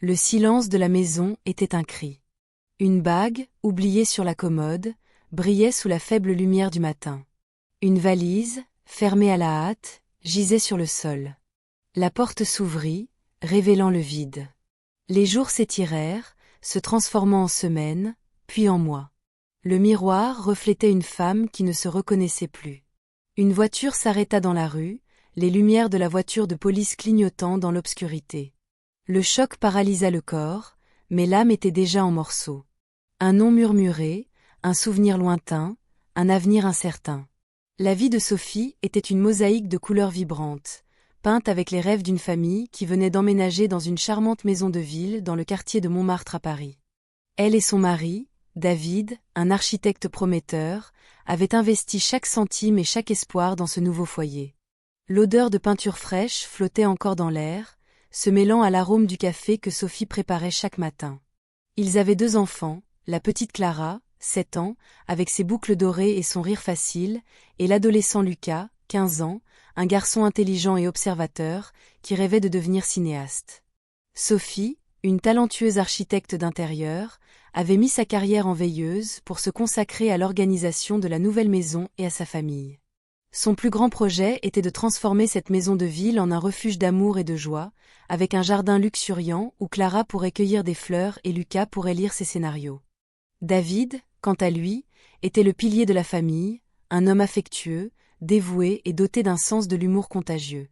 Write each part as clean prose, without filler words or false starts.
Le silence de la maison était un cri. Une bague, oubliée sur la commode, brillait sous la faible lumière du matin. Une valise, fermée à la hâte, gisait sur le sol. La porte s'ouvrit, révélant le vide. Les jours s'étirèrent, se transformant en semaines, puis en mois. Le miroir reflétait une femme qui ne se reconnaissait plus. Une voiture s'arrêta dans la rue, les lumières de la voiture de police clignotant dans l'obscurité. Le choc paralysa le corps, mais l'âme était déjà en morceaux. Un nom murmuré, un souvenir lointain, un avenir incertain. La vie de Sophie était une mosaïque de couleurs vibrantes, peinte avec les rêves d'une famille qui venait d'emménager dans une charmante maison de ville dans le quartier de Montmartre à Paris. Elle et son mari, David, un architecte prometteur, avaient investi chaque centime et chaque espoir dans ce nouveau foyer. L'odeur de peinture fraîche flottait encore dans l'air, se mêlant à l'arôme du café que Sophie préparait chaque matin. Ils avaient 2 enfants, la petite Clara, 7 ans, avec ses boucles dorées et son rire facile, et l'adolescent Lucas, 15 ans, un garçon intelligent et observateur, qui rêvait de devenir cinéaste. Sophie, une talentueuse architecte d'intérieur, avait mis sa carrière en veilleuse pour se consacrer à l'organisation de la nouvelle maison et à sa famille. Son plus grand projet était de transformer cette maison de ville en un refuge d'amour et de joie, avec un jardin luxuriant où Clara pourrait cueillir des fleurs et Lucas pourrait lire ses scénarios. David, quant à lui, était le pilier de la famille, un homme affectueux, dévoué et doté d'un sens de l'humour contagieux.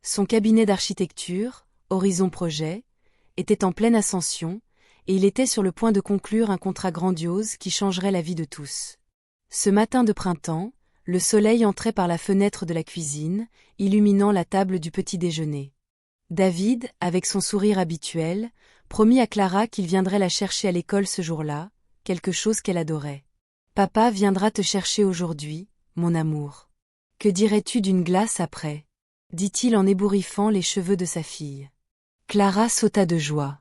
Son cabinet d'architecture, Horizon Projet, était en pleine ascension, et il était sur le point de conclure un contrat grandiose qui changerait la vie de tous. Ce matin de printemps, le soleil entrait par la fenêtre de la cuisine, illuminant la table du petit déjeuner. David, avec son sourire habituel, promit à Clara qu'il viendrait la chercher à l'école ce jour-là, quelque chose qu'elle adorait. « Papa viendra te chercher aujourd'hui, mon amour. Que dirais-tu d'une glace après ?» dit-il en ébouriffant les cheveux de sa fille. Clara sauta de joie.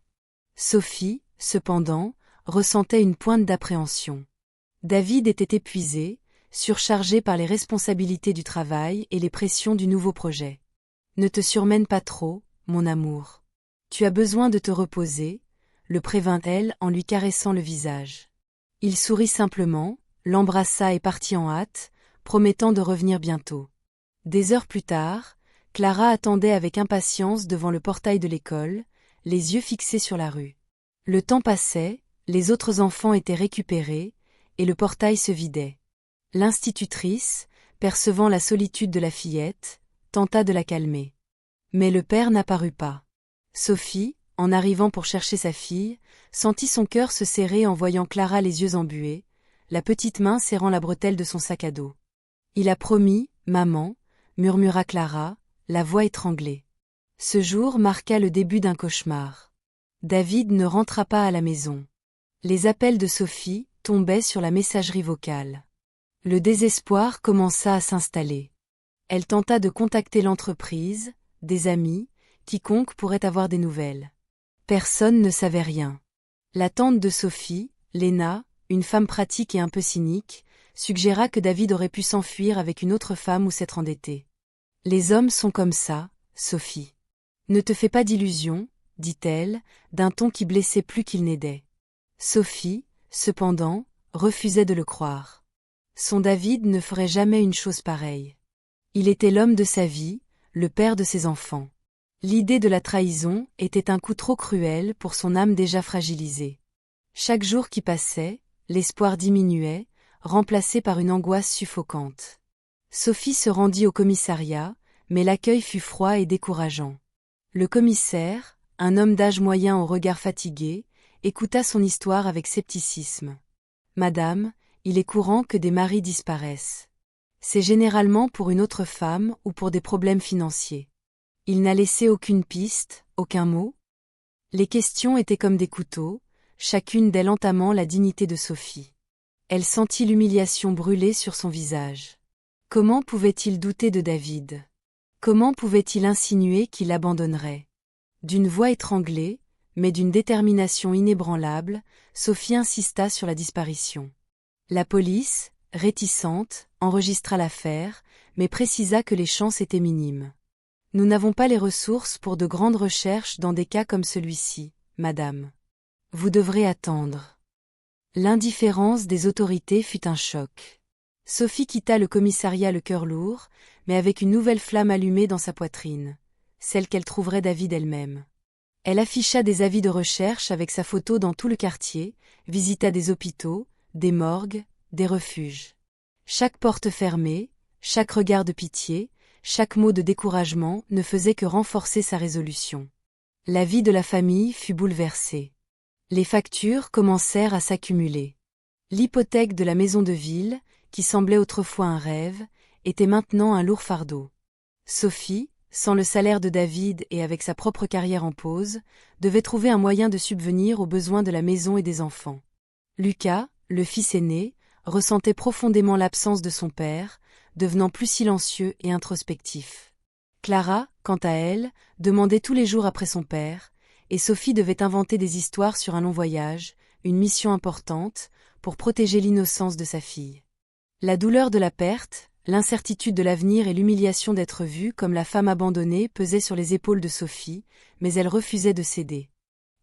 Sophie, cependant, ressentait une pointe d'appréhension. David était épuisé, surchargé par les responsabilités du travail et les pressions du nouveau projet. « Ne te surmène pas trop, mon amour. Tu as besoin de te reposer, le prévint-elle en lui caressant le visage. Il sourit simplement, l'embrassa et partit en hâte, promettant de revenir bientôt. Des heures plus tard, Clara attendait avec impatience devant le portail de l'école, les yeux fixés sur la rue. Le temps passait, les autres enfants étaient récupérés, et le portail se vidait. L'institutrice, percevant la solitude de la fillette, tenta de la calmer. Mais le père n'apparut pas. Sophie, en arrivant pour chercher sa fille, sentit son cœur se serrer en voyant Clara les yeux embués, la petite main serrant la bretelle de son sac à dos. « Il a promis, maman », murmura Clara, la voix étranglée. Ce jour marqua le début d'un cauchemar. David ne rentra pas à la maison. Les appels de Sophie tombaient sur la messagerie vocale. Le désespoir commença à s'installer. Elle tenta de contacter l'entreprise, des amis, quiconque pourrait avoir des nouvelles. Personne ne savait rien. La tante de Sophie, Léna, une femme pratique et un peu cynique, suggéra que David aurait pu s'enfuir avec une autre femme ou s'être endetté. « Les hommes sont comme ça, Sophie. Ne te fais pas d'illusions, dit-elle, d'un ton qui blessait plus qu'il n'aidait. Sophie, cependant, refusait de le croire. Son David ne ferait jamais une chose pareille. Il était l'homme de sa vie, le père de ses enfants. L'idée de la trahison était un coup trop cruel pour son âme déjà fragilisée. Chaque jour qui passait, l'espoir diminuait, remplacé par une angoisse suffocante. Sophie se rendit au commissariat, mais l'accueil fut froid et décourageant. Le commissaire, un homme d'âge moyen au regard fatigué, écouta son histoire avec scepticisme. « Madame, il est courant que des maris disparaissent. C'est généralement pour une autre femme ou pour des problèmes financiers. Il n'a laissé aucune piste, aucun mot ?» Les questions étaient comme des couteaux, chacune d'elles entamant la dignité de Sophie. Elle sentit l'humiliation brûler sur son visage. Comment pouvait-il douter de David? Comment pouvait-il insinuer qu'il l'abandonnerait? D'une voix étranglée, mais d'une détermination inébranlable, Sophie insista sur la disparition. La police, réticente, enregistra l'affaire, mais précisa que les chances étaient minimes. « Nous n'avons pas les ressources pour de grandes recherches dans des cas comme celui-ci », madame. Vous devrez attendre. L'indifférence des autorités fut un choc. Sophie quitta le commissariat le cœur lourd, mais avec une nouvelle flamme allumée dans sa poitrine, celle qu'elle trouverait David elle-même. Elle afficha des avis de recherche avec sa photo dans tout le quartier, visita des hôpitaux, des morgues, des refuges. Chaque porte fermée, chaque regard de pitié, chaque mot de découragement ne faisait que renforcer sa résolution. La vie de la famille fut bouleversée. Les factures commencèrent à s'accumuler. L'hypothèque de la maison de ville, qui semblait autrefois un rêve, était maintenant un lourd fardeau. Sophie, sans le salaire de David et avec sa propre carrière en pause, devait trouver un moyen de subvenir aux besoins de la maison et des enfants. Lucas, le fils aîné, ressentait profondément l'absence de son père, devenant plus silencieux et introspectif. Clara, quant à elle, demandait tous les jours après son père, et Sophie devait inventer des histoires sur un long voyage, une mission importante, pour protéger l'innocence de sa fille. La douleur de la perte, l'incertitude de l'avenir et l'humiliation d'être vue comme la femme abandonnée pesaient sur les épaules de Sophie, mais elle refusait de céder.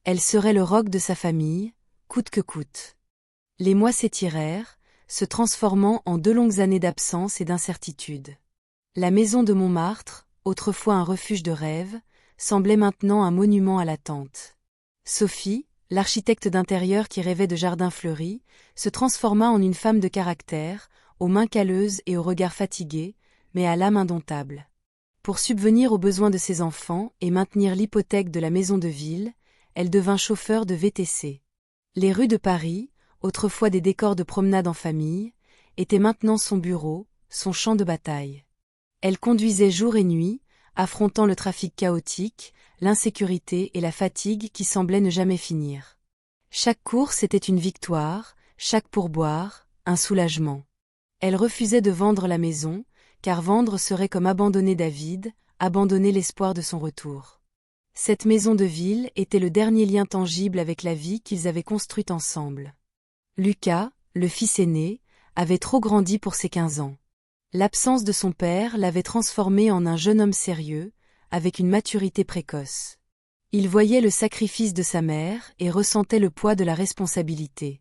Elle serait le roc de sa famille, coûte que coûte. Les mois s'étirèrent, se transformant en 2 longues années d'absence et d'incertitude. La maison de Montmartre, autrefois un refuge de rêve, semblait maintenant un monument à l'attente. Sophie, l'architecte d'intérieur qui rêvait de jardins fleuris, se transforma en une femme de caractère, aux mains calleuses et au regard fatigué, mais à l'âme indomptable. Pour subvenir aux besoins de ses enfants et maintenir l'hypothèque de la maison de ville, elle devint chauffeur de VTC. Les rues de Paris, autrefois des décors de promenade en famille, étaient maintenant son bureau, son champ de bataille. Elle conduisait jour et nuit, affrontant le trafic chaotique, l'insécurité et la fatigue qui semblaient ne jamais finir. Chaque course était une victoire, chaque pourboire, un soulagement. Elle refusait de vendre la maison, car vendre serait comme abandonner David, abandonner l'espoir de son retour. Cette maison de ville était le dernier lien tangible avec la vie qu'ils avaient construite ensemble. Lucas, le fils aîné, avait trop grandi pour ses 15 ans. L'absence de son père l'avait transformé en un jeune homme sérieux, avec une maturité précoce. Il voyait le sacrifice de sa mère et ressentait le poids de la responsabilité.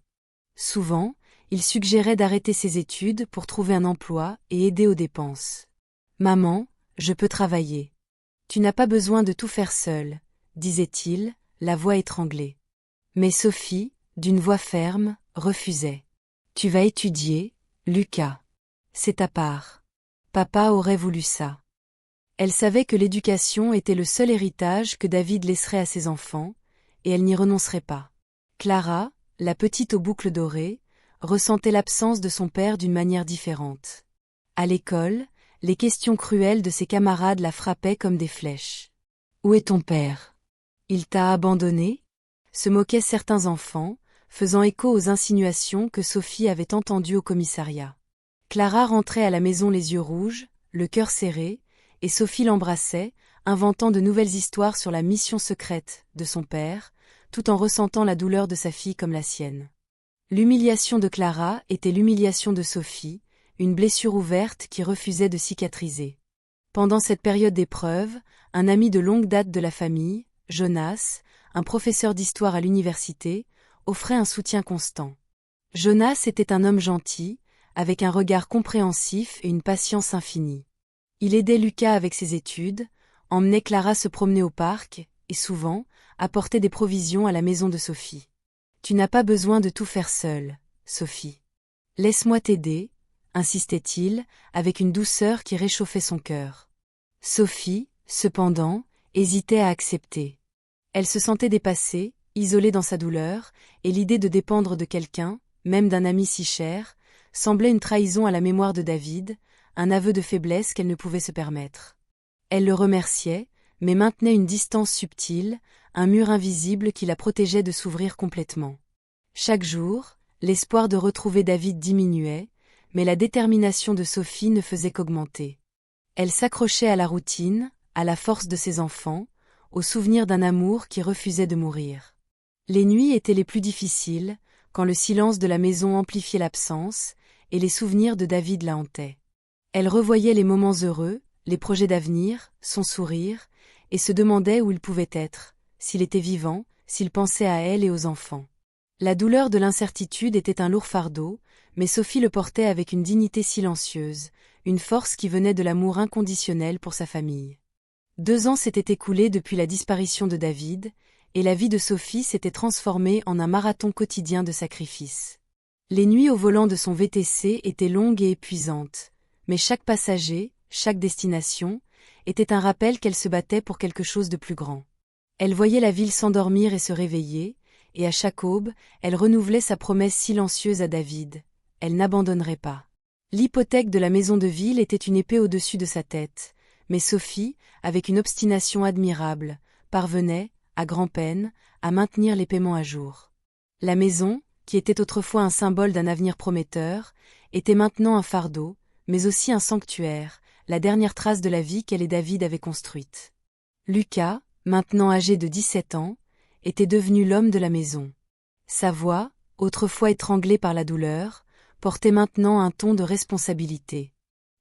Souvent, il suggérait d'arrêter ses études pour trouver un emploi et aider aux dépenses. « Maman, je peux travailler. Tu n'as pas besoin de tout faire seule, » disait-il, la voix étranglée. Mais Sophie, d'une voix ferme, refusait. « Tu vas étudier, Lucas. C'est ta part. Papa aurait voulu ça. » Elle savait que l'éducation était le seul héritage que David laisserait à ses enfants, et elle n'y renoncerait pas. Clara, la petite aux boucles dorées, ressentait l'absence de son père d'une manière différente. À l'école, les questions cruelles de ses camarades la frappaient comme des flèches. « Où est ton père ? Il t'a abandonné ?» se moquaient certains enfants, faisant écho aux insinuations que Sophie avait entendues au commissariat. Clara rentrait à la maison les yeux rouges, le cœur serré, et Sophie l'embrassait, inventant de nouvelles histoires sur la mission secrète de son père, tout en ressentant la douleur de sa fille comme la sienne. L'humiliation de Clara était l'humiliation de Sophie, une blessure ouverte qui refusait de cicatriser. Pendant cette période d'épreuve, un ami de longue date de la famille, Jonas, un professeur d'histoire à l'université, offrait un soutien constant. Jonas était un homme gentil, avec un regard compréhensif et une patience infinie. Il aidait Lucas avec ses études, emmenait Clara se promener au parc, et souvent, apportait des provisions à la maison de Sophie. « Tu n'as pas besoin de tout faire seule, Sophie. Laisse-moi t'aider, » insistait-il, avec une douceur qui réchauffait son cœur. Sophie, cependant, hésitait à accepter. Elle se sentait dépassée, isolée dans sa douleur, et l'idée de dépendre de quelqu'un, même d'un ami si cher, semblait une trahison à la mémoire de David, un aveu de faiblesse qu'elle ne pouvait se permettre. Elle le remerciait, mais maintenait une distance subtile, un mur invisible qui la protégeait de s'ouvrir complètement. Chaque jour, l'espoir de retrouver David diminuait, mais la détermination de Sophie ne faisait qu'augmenter. Elle s'accrochait à la routine, à la force de ses enfants, au souvenir d'un amour qui refusait de mourir. Les nuits étaient les plus difficiles, quand le silence de la maison amplifiait l'absence, et les souvenirs de David la hantaient. Elle revoyait les moments heureux, les projets d'avenir, son sourire, et se demandait où il pouvait être, s'il était vivant, s'il pensait à elle et aux enfants. La douleur de l'incertitude était un lourd fardeau, mais Sophie le portait avec une dignité silencieuse, une force qui venait de l'amour inconditionnel pour sa famille. 2 ans s'étaient écoulés depuis la disparition de David, et la vie de Sophie s'était transformée en un marathon quotidien de sacrifices. Les nuits au volant de son VTC étaient longues et épuisantes, mais chaque passager, chaque destination, était un rappel qu'elle se battait pour quelque chose de plus grand. Elle voyait la ville s'endormir et se réveiller, et à chaque aube, elle renouvelait sa promesse silencieuse à David. Elle n'abandonnerait pas. L'hypothèque de la maison de ville était une épée au-dessus de sa tête, mais Sophie, avec une obstination admirable, parvenait, à grand-peine, à maintenir les paiements à jour. La maison, qui était autrefois un symbole d'un avenir prometteur, était maintenant un fardeau, mais aussi un sanctuaire, la dernière trace de la vie qu'elle et David avaient construite. Lucas, maintenant âgé de 17 ans, était devenu l'homme de la maison. Sa voix, autrefois étranglée par la douleur, portait maintenant un ton de responsabilité.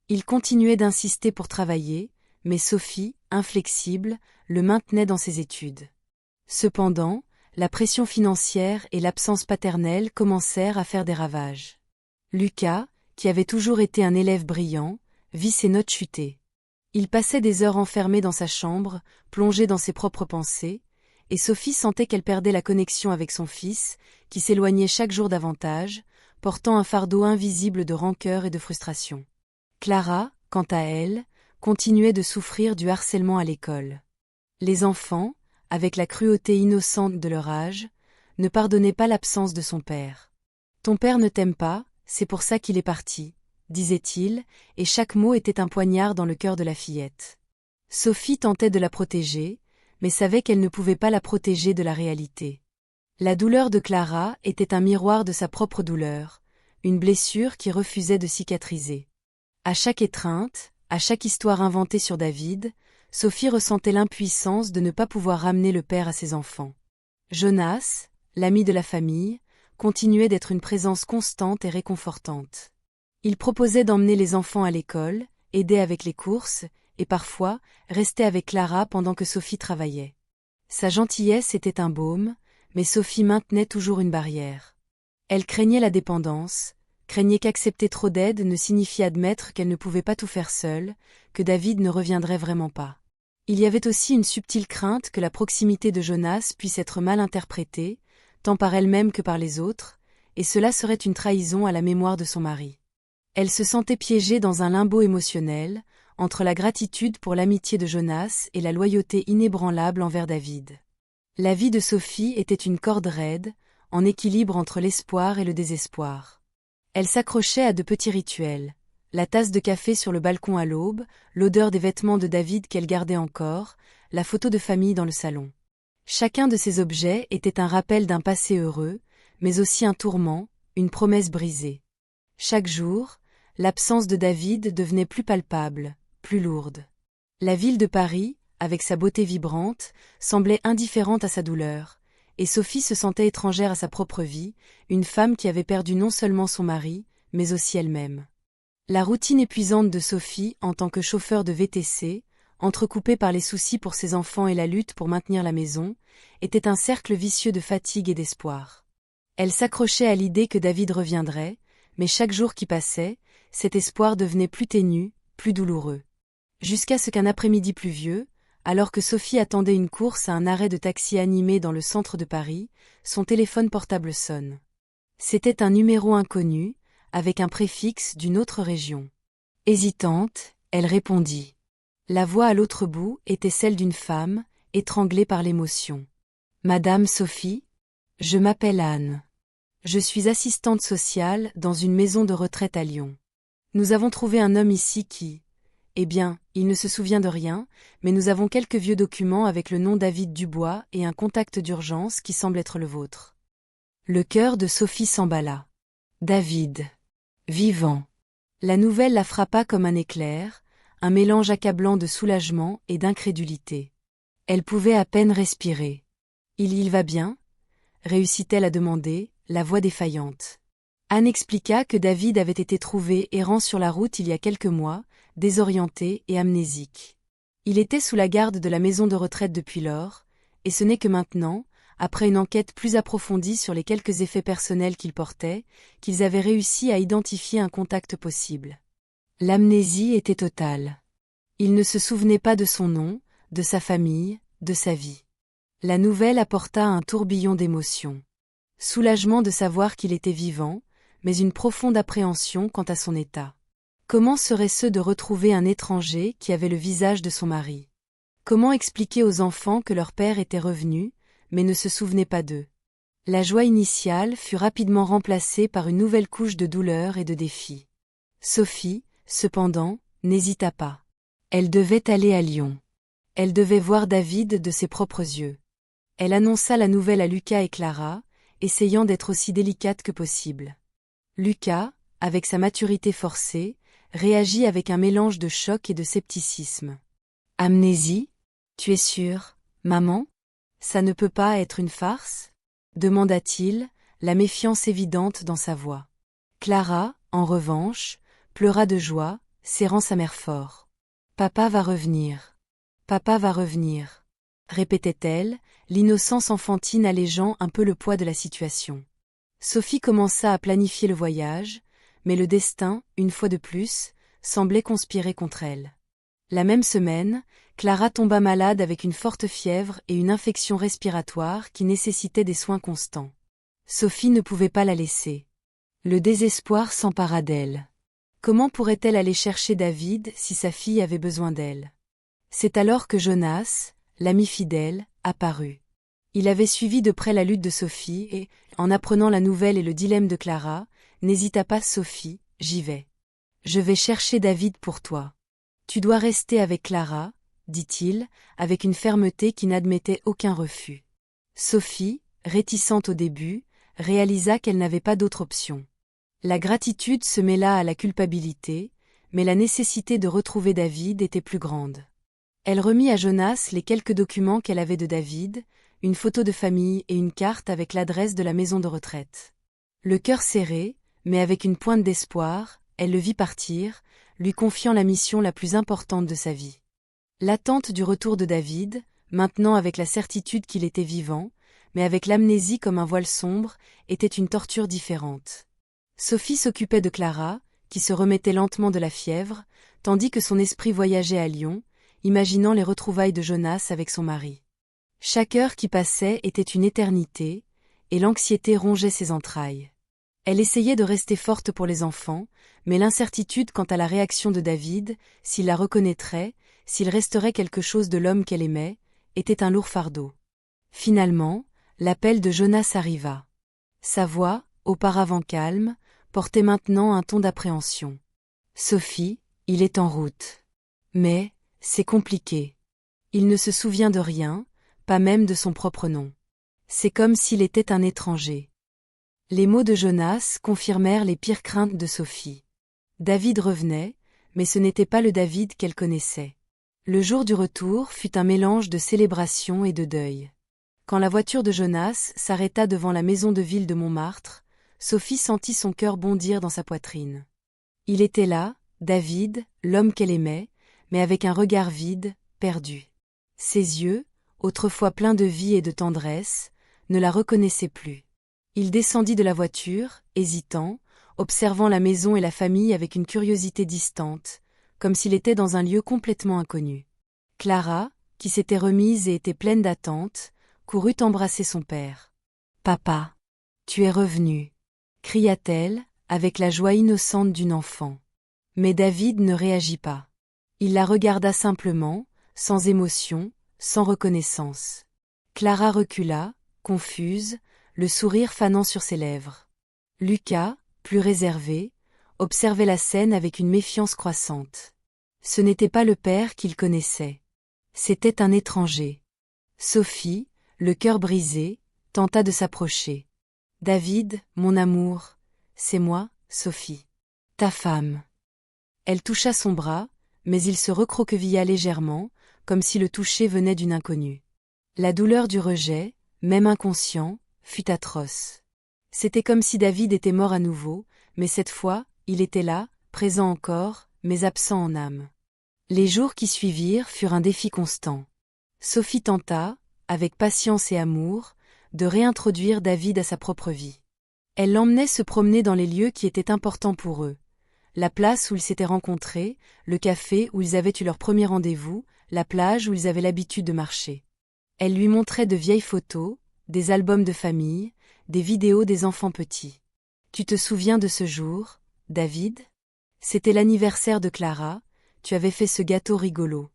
Il continuait d'insister pour travailler, mais Sophie, inflexible, le maintenait dans ses études. Cependant, la pression financière et l'absence paternelle commencèrent à faire des ravages. Lucas, qui avait toujours été un élève brillant, vit ses notes chuter. Il passait des heures enfermé dans sa chambre, plongé dans ses propres pensées, et Sophie sentait qu'elle perdait la connexion avec son fils, qui s'éloignait chaque jour davantage, portant un fardeau invisible de rancœur et de frustration. Clara, quant à elle, continuait de souffrir du harcèlement à l'école. Les enfants, avec la cruauté innocente de leur âge, ne pardonnaient pas l'absence de son père. « Ton père ne t'aime pas, c'est pour ça qu'il est parti », disait-il, et chaque mot était un poignard dans le cœur de la fillette. Sophie tentait de la protéger, mais savait qu'elle ne pouvait pas la protéger de la réalité. La douleur de Clara était un miroir de sa propre douleur, une blessure qui refusait de cicatriser. À chaque étreinte, à chaque histoire inventée sur David, Sophie ressentait l'impuissance de ne pas pouvoir ramener le père à ses enfants. Jonas, l'ami de la famille, continuait d'être une présence constante et réconfortante. Il proposait d'emmener les enfants à l'école, aider avec les courses, et parfois, rester avec Clara pendant que Sophie travaillait. Sa gentillesse était un baume, mais Sophie maintenait toujours une barrière. Elle craignait la dépendance, craignait qu'accepter trop d'aide ne signifie admettre qu'elle ne pouvait pas tout faire seule, que David ne reviendrait vraiment pas. Il y avait aussi une subtile crainte que la proximité de Jonas puisse être mal interprétée, tant par elle-même que par les autres, et cela serait une trahison à la mémoire de son mari. Elle se sentait piégée dans un limbo émotionnel, entre la gratitude pour l'amitié de Jonas et la loyauté inébranlable envers David. La vie de Sophie était une corde raide, en équilibre entre l'espoir et le désespoir. Elle s'accrochait à de petits rituels, la tasse de café sur le balcon à l'aube, l'odeur des vêtements de David qu'elle gardait encore, la photo de famille dans le salon. Chacun de ces objets était un rappel d'un passé heureux, mais aussi un tourment, une promesse brisée. Chaque jour, l'absence de David devenait plus palpable, plus lourde. La ville de Paris, avec sa beauté vibrante, semblait indifférente à sa douleur, et Sophie se sentait étrangère à sa propre vie, une femme qui avait perdu non seulement son mari, mais aussi elle-même. La routine épuisante de Sophie en tant que chauffeur de VTC, entrecoupée par les soucis pour ses enfants et la lutte pour maintenir la maison, était un cercle vicieux de fatigue et d'espoir. Elle s'accrochait à l'idée que David reviendrait, mais chaque jour qui passait, cet espoir devenait plus ténu, plus douloureux. Jusqu'à ce qu'un après-midi pluvieux, alors que Sophie attendait une course à un arrêt de taxi animé dans le centre de Paris, son téléphone portable sonne. C'était un numéro inconnu, avec un préfixe d'une autre région. Hésitante, elle répondit. La voix à l'autre bout était celle d'une femme, étranglée par l'émotion. « Madame Sophie ? Je m'appelle Anne. Je suis assistante sociale dans une maison de retraite à Lyon. Nous avons trouvé un homme ici qui... Eh bien, il ne se souvient de rien, mais nous avons quelques vieux documents avec le nom David Dubois et un contact d'urgence qui semble être le vôtre. » Le cœur de Sophie s'emballa. David. Vivant. La nouvelle la frappa comme un éclair, un mélange accablant de soulagement et d'incrédulité. Elle pouvait à peine respirer. « Il va bien ?» réussit-elle à demander, la voix défaillante. Anne expliqua que David avait été trouvé errant sur la route il y a quelques mois, désorienté et amnésique. Il était sous la garde de la maison de retraite depuis lors, et ce n'est que maintenant, après une enquête plus approfondie sur les quelques effets personnels qu'il portait, qu'ils avaient réussi à identifier un contact possible. L'amnésie était totale. Il ne se souvenait pas de son nom, de sa famille, de sa vie. La nouvelle apporta un tourbillon d'émotions. Soulagement de savoir qu'il était vivant, mais une profonde appréhension quant à son état. Comment serait-ce de retrouver un étranger qui avait le visage de son mari? Comment expliquer aux enfants que leur père était revenu, mais ne se souvenait pas d'eux? La joie initiale fut rapidement remplacée par une nouvelle couche de douleur et de défi. Sophie, cependant, n'hésita pas. Elle devait aller à Lyon. Elle devait voir David de ses propres yeux. Elle annonça la nouvelle à Lucas et Clara, essayant d'être aussi délicate que possible. Lucas, avec sa maturité forcée, réagit avec un mélange de choc et de scepticisme. « Amnésie? Tu es sûre, maman? Ça ne peut pas être une farce ?» demanda-t-il, la méfiance évidente dans sa voix. Clara, en revanche, pleura de joie, serrant sa mère fort. « Papa va revenir. Papa va revenir. » répétait-elle, l'innocence enfantine allégeant un peu le poids de la situation. Sophie commença à planifier le voyage, mais le destin, une fois de plus, semblait conspirer contre elle. La même semaine, Clara tomba malade avec une forte fièvre et une infection respiratoire qui nécessitait des soins constants. Sophie ne pouvait pas la laisser. Le désespoir s'empara d'elle. Comment pourrait-elle aller chercher David si sa fille avait besoin d'elle? C'est alors que Jonas, l'ami fidèle, apparut. Il avait suivi de près la lutte de Sophie et, en apprenant la nouvelle et le dilemme de Clara, n'hésita pas. « Sophie, j'y vais. Je vais chercher David pour toi. Tu dois rester avec Clara, » dit-il, avec une fermeté qui n'admettait aucun refus. Sophie, réticente au début, réalisa qu'elle n'avait pas d'autre option. La gratitude se mêla à la culpabilité, mais la nécessité de retrouver David était plus grande. Elle remit à Jonas les quelques documents qu'elle avait de David, une photo de famille et une carte avec l'adresse de la maison de retraite. Le cœur serré, mais avec une pointe d'espoir, elle le vit partir, lui confiant la mission la plus importante de sa vie. L'attente du retour de David, maintenant avec la certitude qu'il était vivant, mais avec l'amnésie comme un voile sombre, était une torture différente. Sophie s'occupait de Clara, qui se remettait lentement de la fièvre, tandis que son esprit voyageait à Lyon, imaginant les retrouvailles de Jonas avec son mari. Chaque heure qui passait était une éternité, et l'anxiété rongeait ses entrailles. Elle essayait de rester forte pour les enfants, mais l'incertitude quant à la réaction de David, s'il la reconnaîtrait, s'il resterait quelque chose de l'homme qu'elle aimait, était un lourd fardeau. Finalement, l'appel de Jonas arriva. Sa voix, auparavant calme, portait maintenant un ton d'appréhension. « Sophie, il est en route. Mais, c'est compliqué. Il ne se souvient de rien, pas même de son propre nom. C'est comme s'il était un étranger. » Les mots de Jonas confirmèrent les pires craintes de Sophie. David revenait, mais ce n'était pas le David qu'elle connaissait. Le jour du retour fut un mélange de célébration et de deuil. Quand la voiture de Jonas s'arrêta devant la maison de ville de Montmartre, Sophie sentit son cœur bondir dans sa poitrine. Il était là, David, l'homme qu'elle aimait, mais avec un regard vide, perdu. Ses yeux, autrefois pleins de vie et de tendresse, ne la reconnaissaient plus. Il descendit de la voiture, hésitant, observant la maison et la famille avec une curiosité distante, comme s'il était dans un lieu complètement inconnu. Clara, qui s'était remise et était pleine d'attente, courut embrasser son père. « Papa, tu es revenu !» cria-t-elle, avec la joie innocente d'une enfant. Mais David ne réagit pas. Il la regarda simplement, sans émotion, sans reconnaissance. Clara recula, confuse, le sourire fanant sur ses lèvres. Lucas, plus réservé, observait la scène avec une méfiance croissante. Ce n'était pas le père qu'il connaissait. C'était un étranger. Sophie, le cœur brisé, tenta de s'approcher. « David, mon amour, c'est moi, Sophie. Ta femme. » Elle toucha son bras, mais il se recroquevilla légèrement, comme si le toucher venait d'une inconnue. La douleur du rejet, même inconscient, fut atroce. C'était comme si David était mort à nouveau, mais cette fois, il était là, présent encore, mais absent en âme. Les jours qui suivirent furent un défi constant. Sophie tenta, avec patience et amour, de réintroduire David à sa propre vie. Elle l'emmenait se promener dans les lieux qui étaient importants pour eux. La place où ils s'étaient rencontrés, le café où ils avaient eu leur premier rendez-vous, la plage où ils avaient l'habitude de marcher. Elle lui montrait de vieilles photos, des albums de famille, des vidéos des enfants petits. « Tu te souviens de ce jour, David ? C'était l'anniversaire de Clara, tu avais fait ce gâteau rigolo. »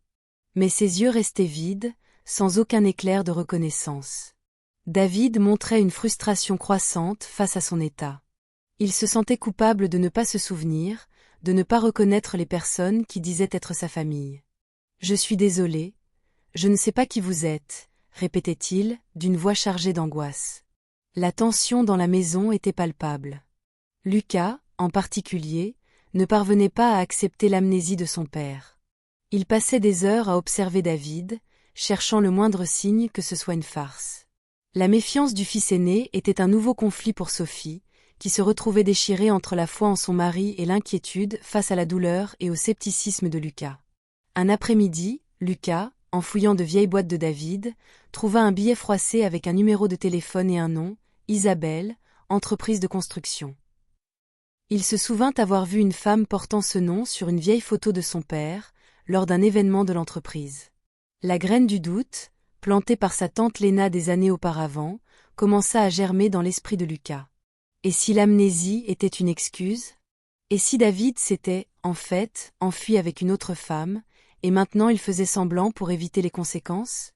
Mais ses yeux restaient vides, sans aucun éclair de reconnaissance. David montrait une frustration croissante face à son état. Il se sentait coupable de ne pas se souvenir, de ne pas reconnaître les personnes qui disaient être sa famille. « Je suis désolé, je ne sais pas qui vous êtes, » répétait-il, d'une voix chargée d'angoisse. La tension dans la maison était palpable. Lucas, en particulier, ne parvenait pas à accepter l'amnésie de son père. Il passait des heures à observer David, cherchant le moindre signe que ce soit une farce. La méfiance du fils aîné était un nouveau conflit pour Sophie, qui se retrouvait déchirée entre la foi en son mari et l'inquiétude face à la douleur et au scepticisme de Lucas. Un après-midi, Lucas, en fouillant de vieilles boîtes de David, trouva un billet froissé avec un numéro de téléphone et un nom, Isabelle, entreprise de construction. Il se souvint avoir vu une femme portant ce nom sur une vieille photo de son père, lors d'un événement de l'entreprise. La graine du doute, plantée par sa tante Léna des années auparavant, commença à germer dans l'esprit de Lucas. Et si l'amnésie était une excuse ? Et si David s'était, en fait, enfui avec une autre femme, et maintenant il faisait semblant pour éviter les conséquences ?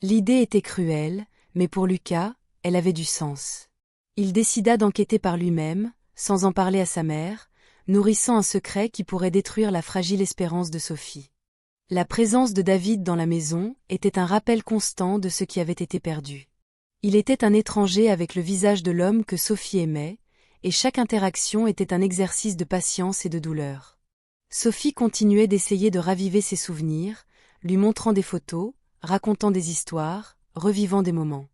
L'idée était cruelle, mais pour Lucas, elle avait du sens. Il décida d'enquêter par lui-même, sans en parler à sa mère, nourrissant un secret qui pourrait détruire la fragile espérance de Sophie. La présence de David dans la maison était un rappel constant de ce qui avait été perdu. Il était un étranger avec le visage de l'homme que Sophie aimait, et chaque interaction était un exercice de patience et de douleur. Sophie continuait d'essayer de raviver ses souvenirs, lui montrant des photos, racontant des histoires, revivant des moments.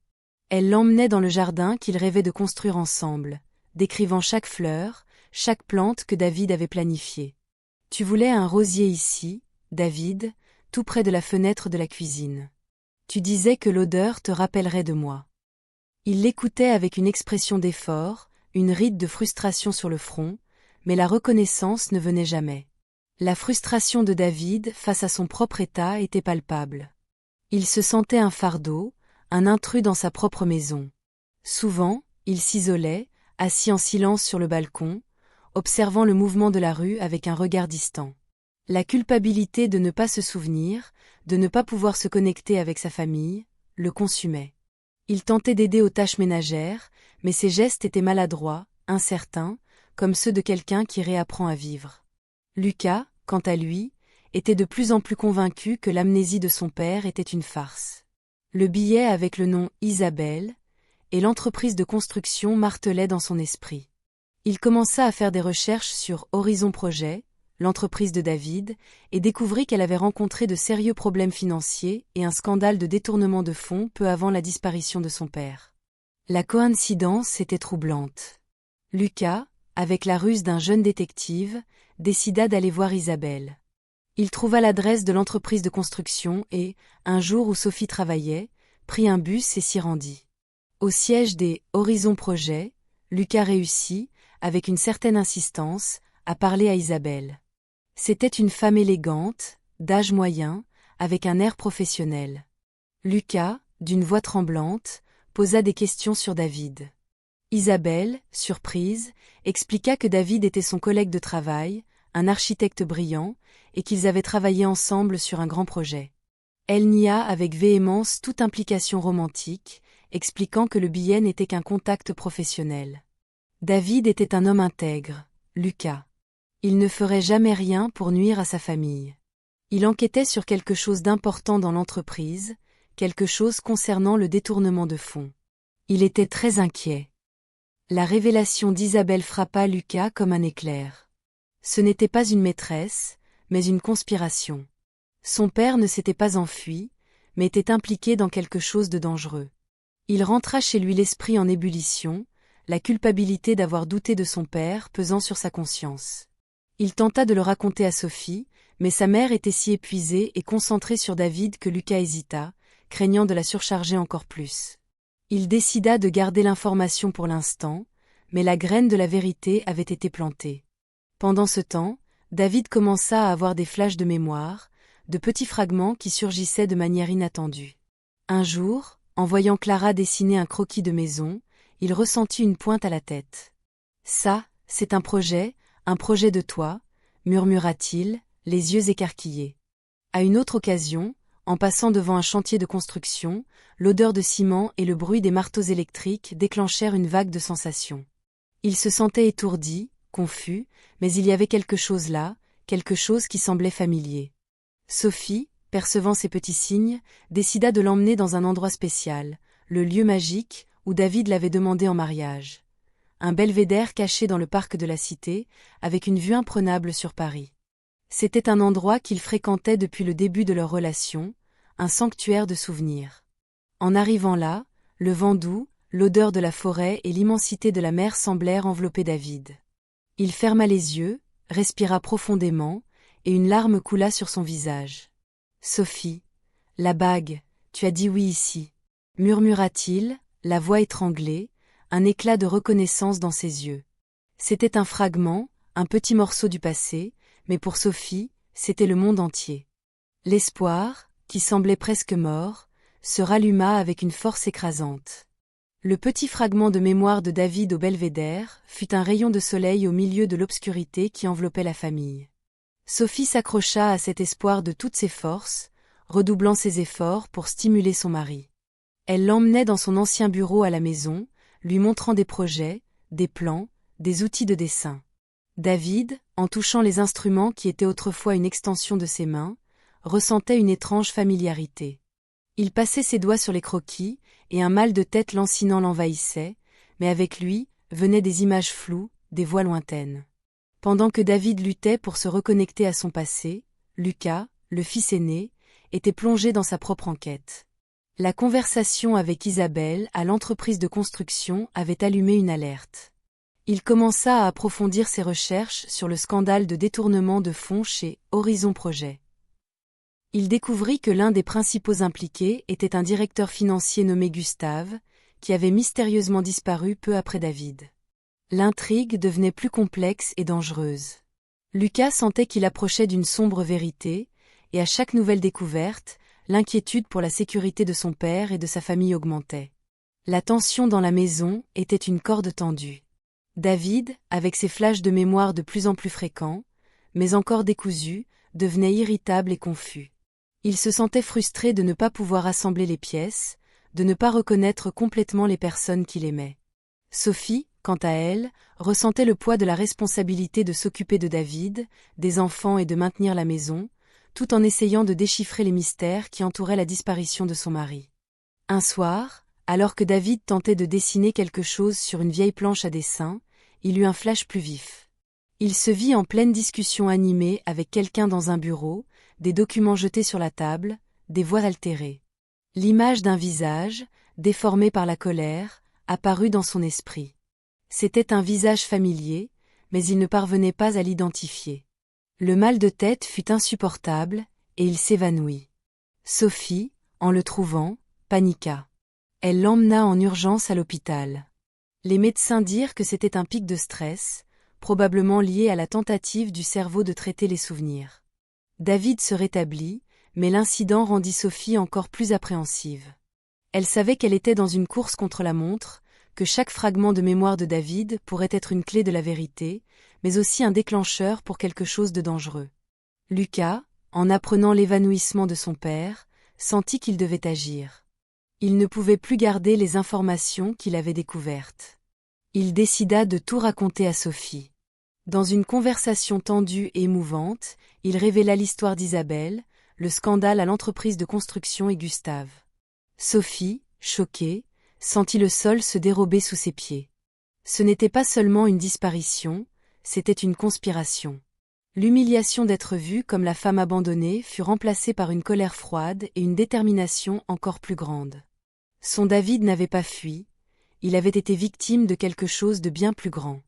Elle l'emmenait dans le jardin qu'ils rêvaient de construire ensemble, décrivant chaque fleur, chaque plante que David avait planifiée. « Tu voulais un rosier ici, David, tout près de la fenêtre de la cuisine. Tu disais que l'odeur te rappellerait de moi. » Il l'écoutait avec une expression d'effort, une ride de frustration sur le front, mais la reconnaissance ne venait jamais. La frustration de David face à son propre état était palpable. Il se sentait un fardeau, un intrus dans sa propre maison. Souvent, il s'isolait, assis en silence sur le balcon, observant le mouvement de la rue avec un regard distant. La culpabilité de ne pas se souvenir, de ne pas pouvoir se connecter avec sa famille, le consumait. Il tentait d'aider aux tâches ménagères, mais ses gestes étaient maladroits, incertains, comme ceux de quelqu'un qui réapprend à vivre. Lucas, quant à lui, était de plus en plus convaincu que l'amnésie de son père était une farce. Le billet avec le nom Isabelle et l'entreprise de construction martelaient dans son esprit. Il commença à faire des recherches sur Horizon Projet, l'entreprise de David, et découvrit qu'elle avait rencontré de sérieux problèmes financiers et un scandale de détournement de fonds peu avant la disparition de son père. La coïncidence était troublante. Lucas, avec la ruse d'un jeune détective, décida d'aller voir Isabelle. Il trouva l'adresse de l'entreprise de construction et, un jour où Sophie travaillait, prit un bus et s'y rendit. Au siège des Horizon Projet, Lucas réussit, avec une certaine insistance, à parler à Isabelle. C'était une femme élégante, d'âge moyen, avec un air professionnel. Lucas, d'une voix tremblante, posa des questions sur David. Isabelle, surprise, expliqua que David était son collègue de travail, un architecte brillant, et qu'ils avaient travaillé ensemble sur un grand projet. Elle nia avec véhémence toute implication romantique, expliquant que le billet n'était qu'un contact professionnel. David était un homme intègre, Lucas. Il ne ferait jamais rien pour nuire à sa famille. Il enquêtait sur quelque chose d'important dans l'entreprise, quelque chose concernant le détournement de fonds. Il était très inquiet. La révélation d'Isabelle frappa Lucas comme un éclair. Ce n'était pas une maîtresse, mais une conspiration. Son père ne s'était pas enfui, mais était impliqué dans quelque chose de dangereux. Il rentra chez lui l'esprit en ébullition, la culpabilité d'avoir douté de son père pesant sur sa conscience. Il tenta de le raconter à Sophie, mais sa mère était si épuisée et concentrée sur David que Lucas hésita, craignant de la surcharger encore plus. Il décida de garder l'information pour l'instant, mais la graine de la vérité avait été plantée. Pendant ce temps, David commença à avoir des flashs de mémoire, de petits fragments qui surgissaient de manière inattendue. Un jour, en voyant Clara dessiner un croquis de maison, il ressentit une pointe à la tête. « Ça, c'est un projet de toi, » murmura-t-il, les yeux écarquillés. À une autre occasion, en passant devant un chantier de construction, l'odeur de ciment et le bruit des marteaux électriques déclenchèrent une vague de sensations. Il se sentait étourdi, confus, mais il y avait quelque chose là, quelque chose qui semblait familier. Sophie, percevant ces petits signes, décida de l'emmener dans un endroit spécial, le lieu magique où David l'avait demandé en mariage. Un belvédère caché dans le parc de la Cité, avec une vue imprenable sur Paris. C'était un endroit qu'il fréquentait depuis le début de leur relation, un sanctuaire de souvenirs. En arrivant là, le vent doux, l'odeur de la forêt et l'immensité de la mer semblèrent envelopper David. Il ferma les yeux, respira profondément, et une larme coula sur son visage. « Sophie, la bague, tu as dit oui ici » murmura-t-il, la voix étranglée, un éclat de reconnaissance dans ses yeux. C'était un fragment, un petit morceau du passé, mais pour Sophie, c'était le monde entier. L'espoir, qui semblait presque mort, se ralluma avec une force écrasante. Le petit fragment de mémoire de David au belvédère fut un rayon de soleil au milieu de l'obscurité qui enveloppait la famille. Sophie s'accrocha à cet espoir de toutes ses forces, redoublant ses efforts pour stimuler son mari. Elle l'emmenait dans son ancien bureau à la maison, lui montrant des projets, des plans, des outils de dessin. David, en touchant les instruments qui étaient autrefois une extension de ses mains, ressentait une étrange familiarité. Il passait ses doigts sur les croquis, et un mal de tête lancinant l'envahissait, mais avec lui, venaient des images floues, des voix lointaines. Pendant que David luttait pour se reconnecter à son passé, Lucas, le fils aîné, était plongé dans sa propre enquête. La conversation avec Isabelle à l'entreprise de construction avait allumé une alerte. Il commença à approfondir ses recherches sur le scandale de détournement de fonds chez Horizon Projet. Il découvrit que l'un des principaux impliqués était un directeur financier nommé Gustave, qui avait mystérieusement disparu peu après David. L'intrigue devenait plus complexe et dangereuse. Lucas sentait qu'il approchait d'une sombre vérité, et à chaque nouvelle découverte, l'inquiétude pour la sécurité de son père et de sa famille augmentait. La tension dans la maison était une corde tendue. David, avec ses flashs de mémoire de plus en plus fréquents, mais encore décousus, devenait irritable et confus. Il se sentait frustré de ne pas pouvoir assembler les pièces, de ne pas reconnaître complètement les personnes qu'il aimait. Sophie, quant à elle, ressentait le poids de la responsabilité de s'occuper de David, des enfants et de maintenir la maison, tout en essayant de déchiffrer les mystères qui entouraient la disparition de son mari. Un soir, alors que David tentait de dessiner quelque chose sur une vieille planche à dessin, il eut un flash plus vif. Il se vit en pleine discussion animée avec quelqu'un dans un bureau, des documents jetés sur la table, des voix altérées. L'image d'un visage, déformé par la colère, apparut dans son esprit. C'était un visage familier, mais il ne parvenait pas à l'identifier. Le mal de tête fut insupportable, et il s'évanouit. Sophie, en le trouvant, paniqua. Elle l'emmena en urgence à l'hôpital. Les médecins dirent que c'était un pic de stress, probablement lié à la tentative du cerveau de traiter les souvenirs. David se rétablit, mais l'incident rendit Sophie encore plus appréhensive. Elle savait qu'elle était dans une course contre la montre, que chaque fragment de mémoire de David pourrait être une clé de la vérité, mais aussi un déclencheur pour quelque chose de dangereux. Lucas, en apprenant l'évanouissement de son père, sentit qu'il devait agir. Il ne pouvait plus garder les informations qu'il avait découvertes. Il décida de tout raconter à Sophie. Dans une conversation tendue et émouvante, il révéla l'histoire d'Isabelle, le scandale à l'entreprise de construction et Gustave. Sophie, choquée, sentit le sol se dérober sous ses pieds. Ce n'était pas seulement une disparition, c'était une conspiration. L'humiliation d'être vue comme la femme abandonnée fut remplacée par une colère froide et une détermination encore plus grande. Son David n'avait pas fui, il avait été victime de quelque chose de bien plus grand.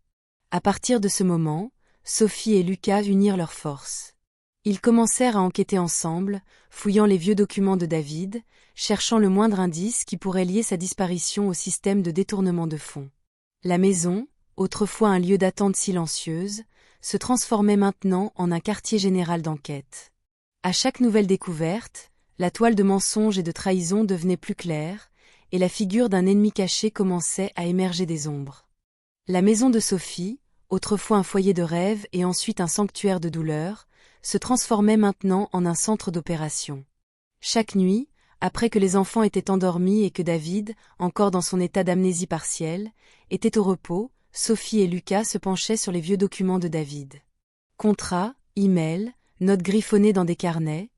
À partir de ce moment, Sophie et Lucas unirent leurs forces. Ils commencèrent à enquêter ensemble, fouillant les vieux documents de David, cherchant le moindre indice qui pourrait lier sa disparition au système de détournement de fonds. La maison, autrefois un lieu d'attente silencieuse, se transformait maintenant en un quartier général d'enquête. À chaque nouvelle découverte, la toile de mensonges et de trahison devenait plus claire, et la figure d'un ennemi caché commençait à émerger des ombres. La maison de Sophie, autrefois un foyer de rêve et ensuite un sanctuaire de douleur, se transformait maintenant en un centre d'opération. Chaque nuit, après que les enfants étaient endormis et que David, encore dans son état d'amnésie partielle, était au repos, Sophie et Lucas se penchaient sur les vieux documents de David. Contrats, emails, notes griffonnées dans des carnets,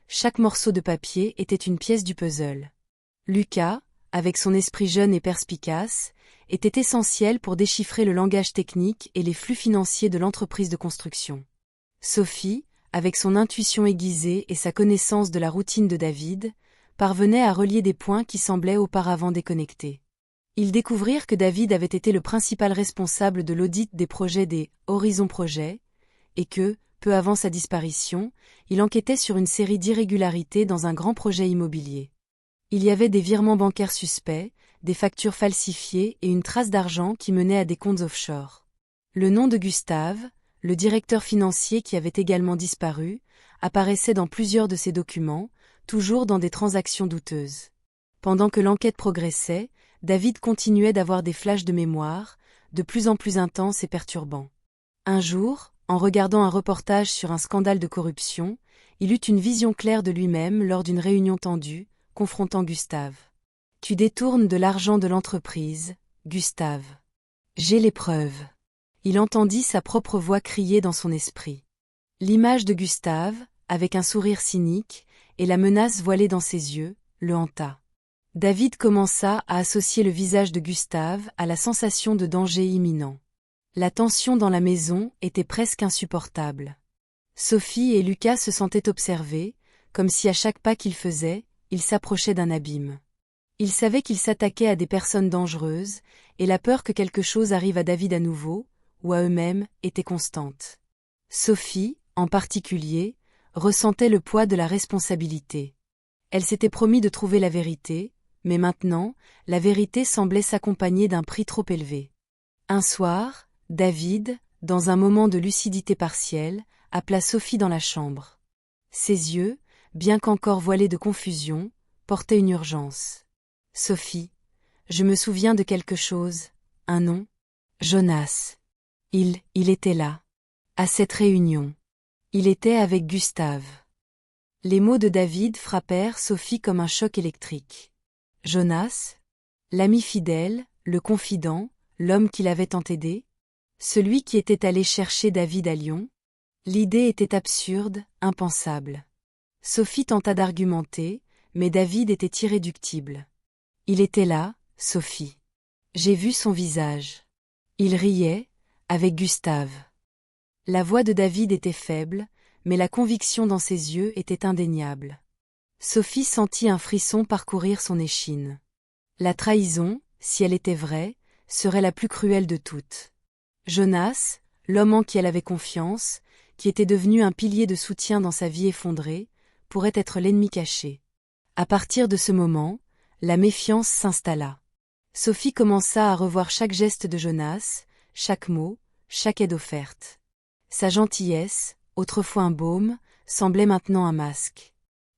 chaque morceau de papier était une pièce du puzzle. Lucas, avec son esprit jeune et perspicace, était essentiel pour déchiffrer le langage technique et les flux financiers de l'entreprise de construction. Sophie, avec son intuition aiguisée et sa connaissance de la routine de David, parvenait à relier des points qui semblaient auparavant déconnectés. Ils découvrirent que David avait été le principal responsable de l'audit des projets des Horizon Projets, et que, peu avant sa disparition, il enquêtait sur une série d'irrégularités dans un grand projet immobilier. Il y avait des virements bancaires suspects, des factures falsifiées et une trace d'argent qui menait à des comptes offshore. Le nom de Gustave, le directeur financier qui avait également disparu, apparaissait dans plusieurs de ces documents, toujours dans des transactions douteuses. Pendant que l'enquête progressait, David continuait d'avoir des flashs de mémoire, de plus en plus intenses et perturbants. Un jour, en regardant un reportage sur un scandale de corruption, il eut une vision claire de lui-même lors d'une réunion tendue, confrontant Gustave. « Tu détournes de l'argent de l'entreprise, Gustave. J'ai les preuves. » Il entendit sa propre voix crier dans son esprit. L'image de Gustave, avec un sourire cynique, et la menace voilée dans ses yeux, le hanta. David commença à associer le visage de Gustave à la sensation de danger imminent. La tension dans la maison était presque insupportable. Sophie et Lucas se sentaient observés, comme si à chaque pas qu'ils faisaient, ils s'approchaient d'un abîme. Ils savaient qu'ils s'attaquaient à des personnes dangereuses, et la peur que quelque chose arrive à David à nouveau, ou à eux-mêmes, était constante. Sophie, en particulier, ressentait le poids de la responsabilité. Elle s'était promis de trouver la vérité, mais maintenant, la vérité semblait s'accompagner d'un prix trop élevé. Un soir, David, dans un moment de lucidité partielle, appela Sophie dans la chambre. Ses yeux, bien qu'encore voilés de confusion, portaient une urgence. « Sophie, je me souviens de quelque chose, un nom. Jonas. Il était là. À cette réunion. Il était avec Gustave. » Les mots de David frappèrent Sophie comme un choc électrique. Jonas? L'ami fidèle, le confident, l'homme qui l'avait tant aidé? Celui qui était allé chercher David à Lyon? L'idée était absurde, impensable. Sophie tenta d'argumenter, mais David était irréductible. Il était là, Sophie. J'ai vu son visage. Il riait, avec Gustave. La voix de David était faible, mais la conviction dans ses yeux était indéniable. Sophie sentit un frisson parcourir son échine. La trahison, si elle était vraie, serait la plus cruelle de toutes. Jonas, l'homme en qui elle avait confiance, qui était devenu un pilier de soutien dans sa vie effondrée, pourrait être l'ennemi caché. À partir de ce moment, la méfiance s'installa. Sophie commença à revoir chaque geste de Jonas, chaque mot, chaque aide offerte. Sa gentillesse, autrefois un baume, semblait maintenant un masque.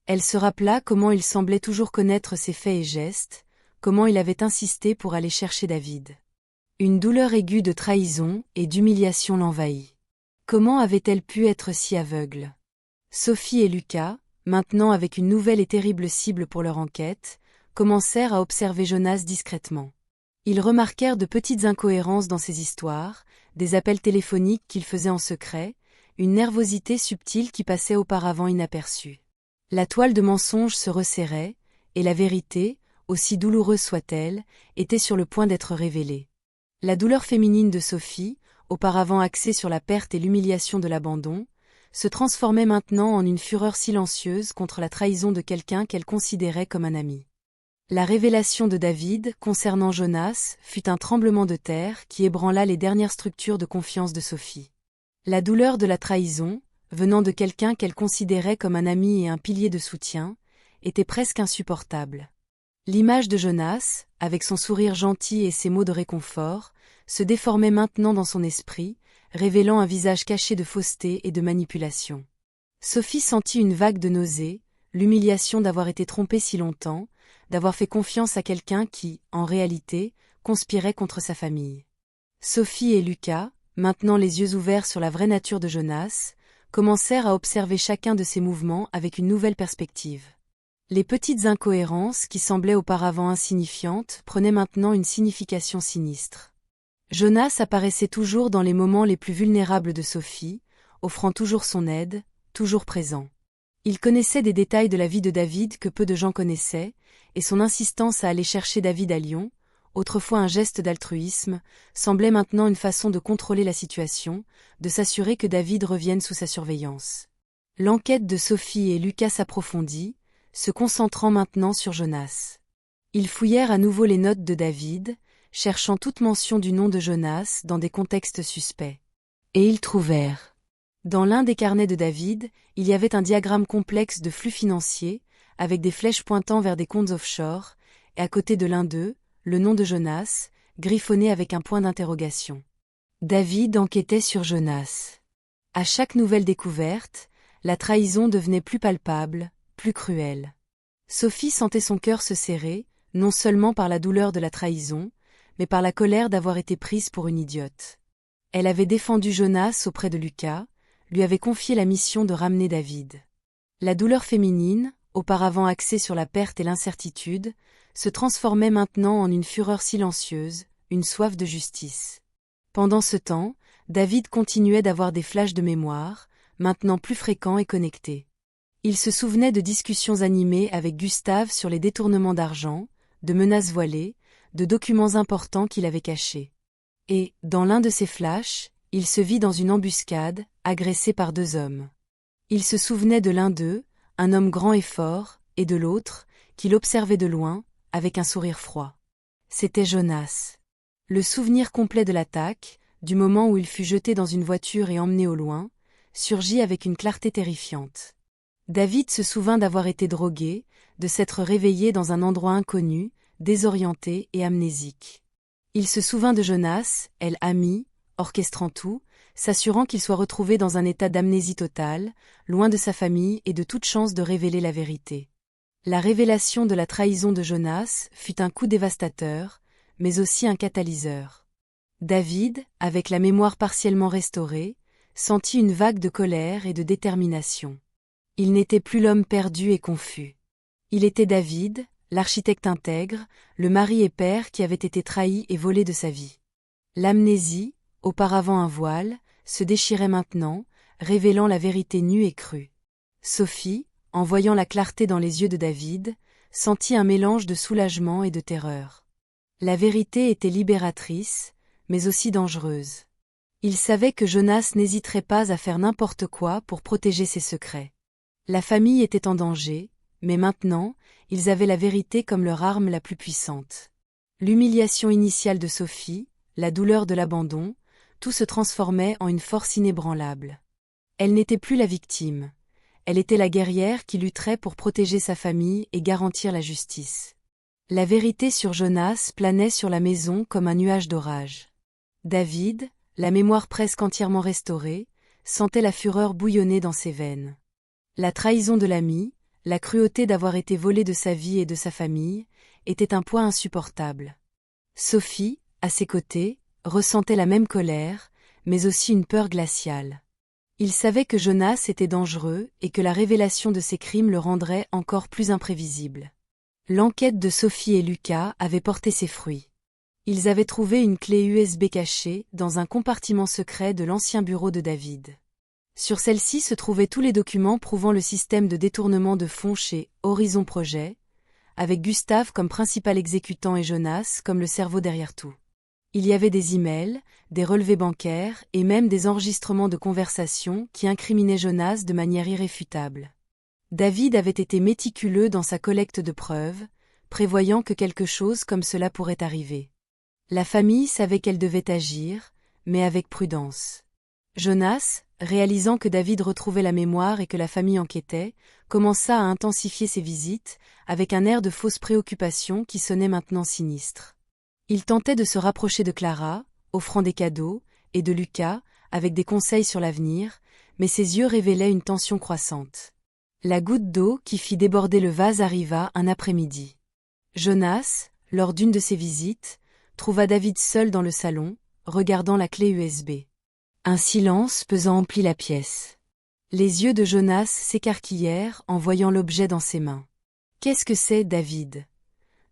Elle se rappela comment il semblait toujours connaître ses faits et gestes, comment il avait insisté pour aller chercher David. Une douleur aiguë de trahison et d'humiliation l'envahit. Comment avait-elle pu être si aveugle? Sophie et Lucas, maintenant avec une nouvelle et terrible cible pour leur enquête, commencèrent à observer Jonas discrètement. Ils remarquèrent de petites incohérences dans ses histoires, des appels téléphoniques qu'il faisait en secret, une nervosité subtile qui passait auparavant inaperçue. La toile de mensonges se resserrait, et la vérité, aussi douloureuse soit-elle, était sur le point d'être révélée. La douleur féminine de Sophie, auparavant axée sur la perte et l'humiliation de l'abandon, se transformait maintenant en une fureur silencieuse contre la trahison de quelqu'un qu'elle considérait comme un ami. La révélation de David concernant Jonas fut un tremblement de terre qui ébranla les dernières structures de confiance de Sophie. La douleur de la trahison, venant de quelqu'un qu'elle considérait comme un ami et un pilier de soutien, était presque insupportable. L'image de Jonas, avec son sourire gentil et ses mots de réconfort, se déformait maintenant dans son esprit, révélant un visage caché de fausseté et de manipulation. Sophie sentit une vague de nausée, l'humiliation d'avoir été trompée si longtemps, d'avoir fait confiance à quelqu'un qui, en réalité, conspirait contre sa famille. Sophie et Lucas, maintenant les yeux ouverts sur la vraie nature de Jonas, commencèrent à observer chacun de ses mouvements avec une nouvelle perspective. Les petites incohérences qui semblaient auparavant insignifiantes prenaient maintenant une signification sinistre. Jonas apparaissait toujours dans les moments les plus vulnérables de Sophie, offrant toujours son aide, toujours présent. Il connaissait des détails de la vie de David que peu de gens connaissaient, et son insistance à aller chercher David à Lyon, autrefois un geste d'altruisme, semblait maintenant une façon de contrôler la situation, de s'assurer que David revienne sous sa surveillance. L'enquête de Sophie et Lucas s'approfondit, se concentrant maintenant sur Jonas. Ils fouillèrent à nouveau les notes de David, cherchant toute mention du nom de Jonas dans des contextes suspects. Et ils trouvèrent. Dans l'un des carnets de David, il y avait un diagramme complexe de flux financiers, avec des flèches pointant vers des comptes offshore, et à côté de l'un d'eux, le nom de Jonas, griffonné avec un point d'interrogation. David enquêtait sur Jonas. À chaque nouvelle découverte, la trahison devenait plus palpable, plus cruelle. Sophie sentait son cœur se serrer, non seulement par la douleur de la trahison, mais par la colère d'avoir été prise pour une idiote. Elle avait défendu Jonas auprès de Lucas, lui avait confié la mission de ramener David. La douleur féminine, auparavant axée sur la perte et l'incertitude, se transformait maintenant en une fureur silencieuse, une soif de justice. Pendant ce temps, David continuait d'avoir des flashs de mémoire, maintenant plus fréquents et connectés. Il se souvenait de discussions animées avec Gustave sur les détournements d'argent, de menaces voilées, de documents importants qu'il avait cachés. Et, dans l'un de ces flashs, il se vit dans une embuscade, agressé par deux hommes. Il se souvenait de l'un d'eux, un homme grand et fort, et de l'autre, qui l'observait de loin, avec un sourire froid. C'était Jonas. Le souvenir complet de l'attaque, du moment où il fut jeté dans une voiture et emmené au loin, surgit avec une clarté terrifiante. David se souvint d'avoir été drogué, de s'être réveillé dans un endroit inconnu, désorienté et amnésique. Il se souvint de Jonas, elle amie, orchestrant tout, s'assurant qu'il soit retrouvé dans un état d'amnésie totale, loin de sa famille et de toute chance de révéler la vérité. La révélation de la trahison de Jonas fut un coup dévastateur, mais aussi un catalyseur. David, avec la mémoire partiellement restaurée, sentit une vague de colère et de détermination. Il n'était plus l'homme perdu et confus. Il était David, l'architecte intègre, le mari et père qui avait été trahi et volé de sa vie. L'amnésie, auparavant un voile, se déchirait maintenant, révélant la vérité nue et crue. Sophie, en voyant la clarté dans les yeux de David, sentit un mélange de soulagement et de terreur. La vérité était libératrice, mais aussi dangereuse. Il savait que Jonas n'hésiterait pas à faire n'importe quoi pour protéger ses secrets. La famille était en danger, mais maintenant, ils avaient la vérité comme leur arme la plus puissante. L'humiliation initiale de Sophie, la douleur de l'abandon, tout se transformait en une force inébranlable. Elle n'était plus la victime. Elle était la guerrière qui lutterait pour protéger sa famille et garantir la justice. La vérité sur Jonas planait sur la maison comme un nuage d'orage. David, la mémoire presque entièrement restaurée, sentait la fureur bouillonner dans ses veines. La trahison de l'ami, la cruauté d'avoir été volé de sa vie et de sa famille, était un poids insupportable. Sophie, à ses côtés, ressentait la même colère, mais aussi une peur glaciale. Il savait que Jonas était dangereux et que la révélation de ses crimes le rendrait encore plus imprévisible. L'enquête de Sophie et Lucas avait porté ses fruits. Ils avaient trouvé une clé USB cachée dans un compartiment secret de l'ancien bureau de David. Sur celle-ci se trouvaient tous les documents prouvant le système de détournement de fonds chez Horizon Projet, avec Gustave comme principal exécutant et Jonas comme le cerveau derrière tout. Il y avait des emails, des relevés bancaires et même des enregistrements de conversations qui incriminaient Jonas de manière irréfutable. David avait été méticuleux dans sa collecte de preuves, prévoyant que quelque chose comme cela pourrait arriver. La famille savait qu'elle devait agir, mais avec prudence. Jonas, réalisant que David retrouvait la mémoire et que la famille enquêtait, commença à intensifier ses visites, avec un air de fausse préoccupation qui sonnait maintenant sinistre. Il tentait de se rapprocher de Clara, offrant des cadeaux, et de Lucas, avec des conseils sur l'avenir, mais ses yeux révélaient une tension croissante. La goutte d'eau qui fit déborder le vase arriva un après-midi. Jonas, lors d'une de ses visites, trouva David seul dans le salon, regardant la clé USB. Un silence pesant emplit la pièce. Les yeux de Jonas s'écarquillèrent en voyant l'objet dans ses mains. « Qu'est-ce que c'est, David »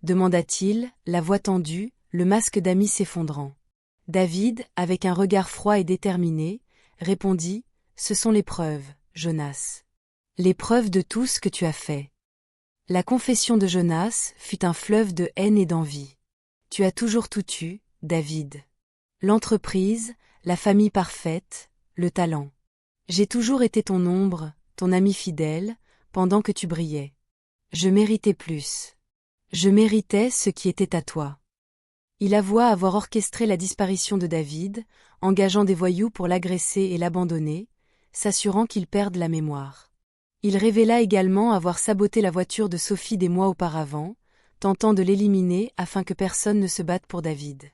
demanda-t-il, la voix tendue, le masque d'amis s'effondrant. David, avec un regard froid et déterminé, répondit « Ce sont les preuves, Jonas. Les preuves de tout ce que tu as fait. » La confession de Jonas fut un fleuve de haine et d'envie. « Tu as toujours tout eu, David. L'entreprise, la famille parfaite, le talent. J'ai toujours été ton ombre, ton ami fidèle, pendant que tu brillais. Je méritais plus. Je méritais ce qui était à toi. » Il avoua avoir orchestré la disparition de David, engageant des voyous pour l'agresser et l'abandonner, s'assurant qu'il perde la mémoire. Il révéla également avoir saboté la voiture de Sophie des mois auparavant, tentant de l'éliminer afin que personne ne se batte pour David.